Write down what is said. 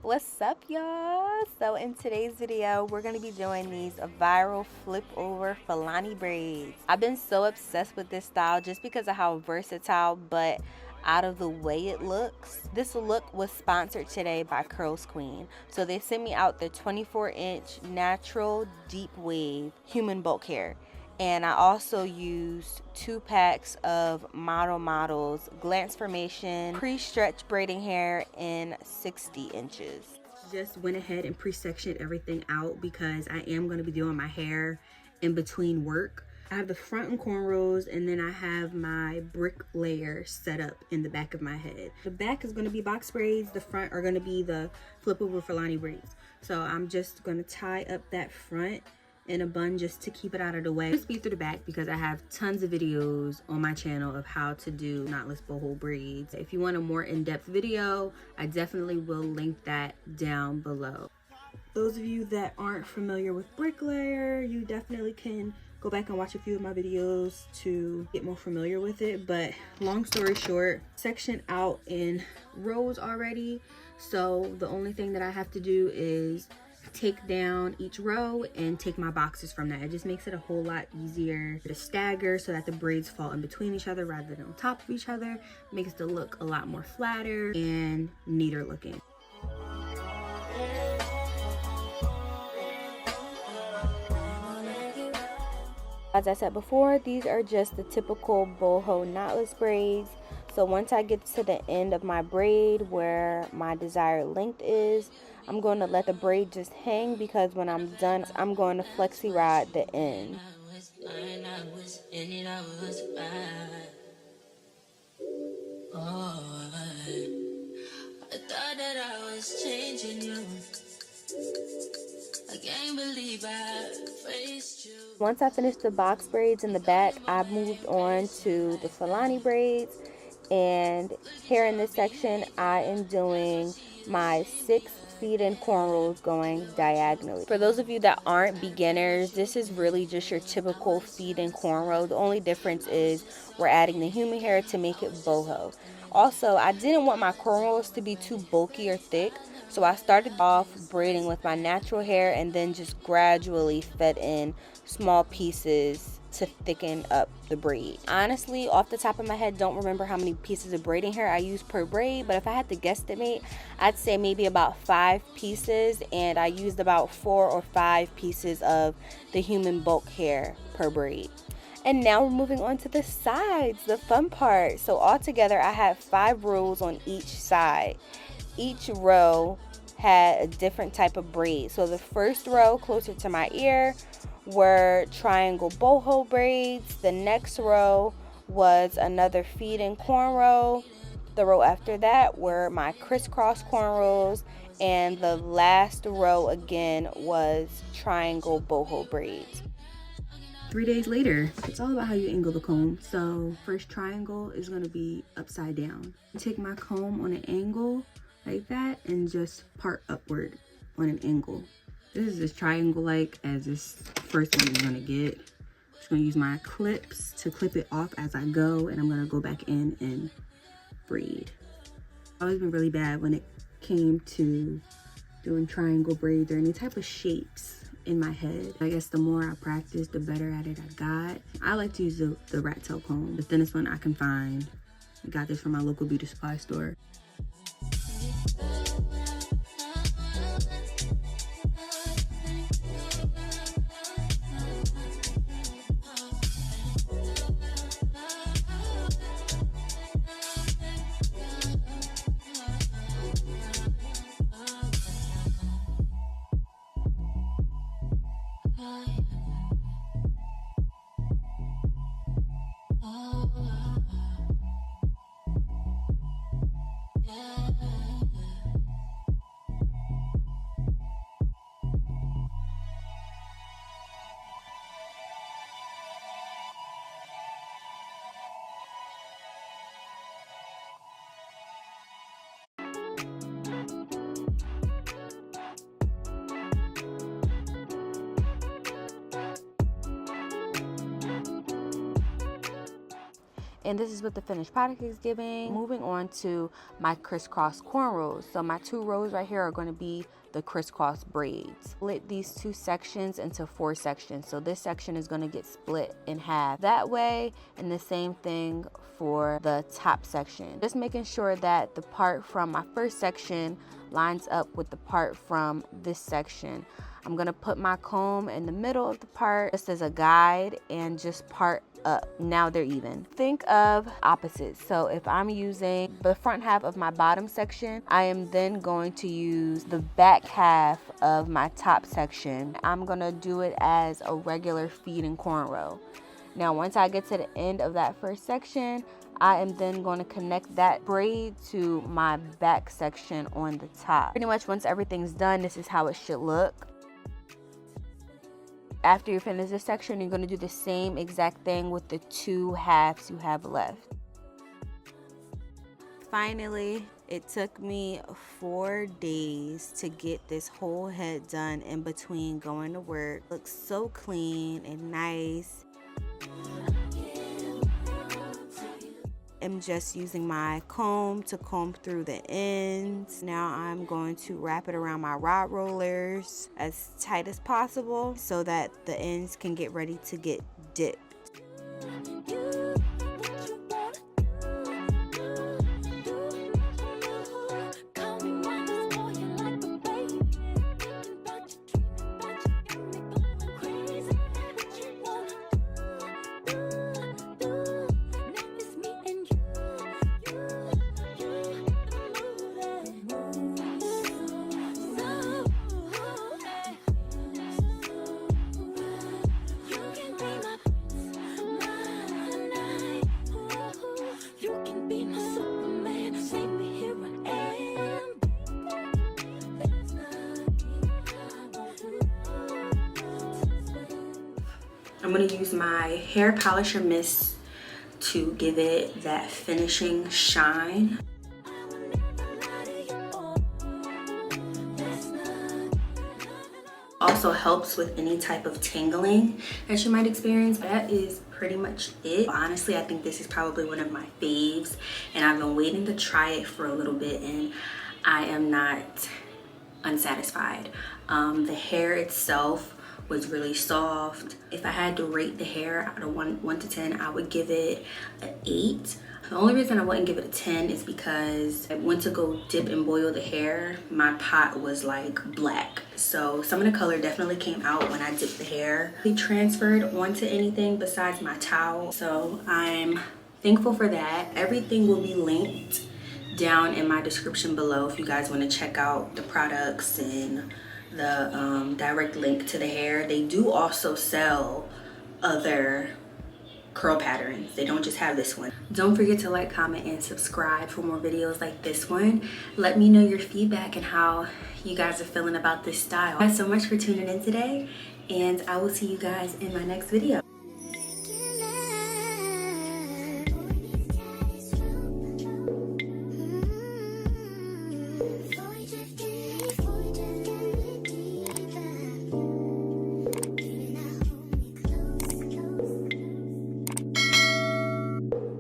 What's up, y'all? So in today's video we're going to be doing these viral flip over Fulani braids. I've been so obsessed with this style just because of how versatile but out of the way it looks. This look was sponsored today by Curlsqueen, so they sent me out the 24-inch NaturalDeepWave human bulk hair. And I also used 2 packs of models glance formation pre-stretch braiding hair in 60 inches. Just went ahead and pre-sectioned everything out because I am going to be doing my hair in between work. I have the front and cornrows, and then I have my brick layer set up in the back of my head. The back is going to be box braids, the front are going to be the flip over Fulani braids. So I'm just going to tie up that front in a bun just to keep it out of the way. Speed through the back because I have tons of videos on my channel of how to do knotless boho braids. If you want a more in-depth video, I definitely will link that down below. Those of you that aren't familiar with brick layer, you definitely can go back and watch a few of my videos to get more familiar with it. But long story short, section out in rows already, so the only thing that I have to do is take down each row and take my boxes from that. It just makes it a whole lot easier to stagger so that the braids fall in between each other rather than on top of each other. It makes the look a lot more flatter and neater looking. As I said before, these are just the typical boho knotless braids. So once I get to the end of my braid where my desired length is, I'm going to let the braid just hang, because when I'm done, I'm going to flexi rod the end. Once I finished the box braids in the back, I moved on to the Fulani braids. And here in this section, I am doing my 6 feed-in cornrows going diagonally. For those of you that aren't beginners, this is really just your typical feed-in cornrow. The only difference is we're adding the human hair to make it boho. Also, I didn't want my cornrows to be too bulky or thick, so I started off braiding with my natural hair and then just gradually fed in small pieces to thicken up the braid. Honestly, off the top of my head, don't remember how many pieces of braiding hair I used per braid, but if I had to guesstimate, I'd say maybe about 5 pieces, and I used about 4 or 5 pieces of the human bulk hair per braid. And now we're moving on to the sides, the fun part. So altogether, I had 5 rows on each side. Each row had a different type of braid. So the first row closer to my ear were triangle boho braids. The next row was another feed-in cornrow. The row after that were my crisscross cornrows, and the last row again was triangle boho braids. 3 days later, it's all about how you angle the comb. So first triangle is going to be upside down. Take my comb on an angle like that and just part upward on an angle. This is as triangle-like as this first one is going to get. I'm just going to use my clips to clip it off as I go, and I'm going to go back in and braid. I've always been really bad when it came to doing triangle braids or any type of shapes in my head. I guess the more I practiced, the better at it I got. I like to use the rattail comb, the thinnest one I can find. I got this from my local beauty supply store. And this is what the finished product is giving. Moving on to my crisscross cornrows. So my 2 rows right here are going to be the crisscross braids. Split these 2 sections into 4 sections. So this section is going to get split in half that way, and the same thing for the top section. Just making sure that the part from my first section lines up with the part from this section. I'm gonna put my comb in the middle of the part just as a guide and just part up. Now they're even. Think of opposites. So if I'm using the front half of my bottom section, I am then going to use the back half of my top section. I'm gonna do it as a regular feeding cornrow. Now once I get to the end of that first section, I am then going to connect that braid to my back section on the top. Pretty much once everything's done, this is how it should look. After you finish this section, you're going to do the same exact thing with the 2 halves you have left. Finally, it took me 4 days to get this whole head done in between going to work. Looks so clean and nice. I'm just using my comb to comb through the ends. Now I'm going to wrap it around my rod rollers as tight as possible so that the ends can get ready to get dipped. I'm going to use my hair polisher mist to give it that finishing shine. Also helps with any type of tangling that you might experience. That is pretty much it. Honestly, I think this is probably one of my faves, and I've been waiting to try it for a little bit, and I am not unsatisfied. The hair itself was really soft. If I had to rate the hair out of 1 to 10, I would give it an 8. The only reason I wouldn't give it a 10 is because I went to go dip and boil the hair. My pot was like black. So some of the color definitely came out when I dipped the hair. It transferred onto anything besides my towel. So I'm thankful for that. Everything will be linked down in my description below if you guys want to check out the products and the direct link to the hair. They do also sell other curl patterns. They don't just have this one. Don't forget to like, comment, and subscribe for more videos like this one. Let me know your feedback and how you guys are feeling about this style. Thanks so much for tuning in today, and I will see you guys in my next video.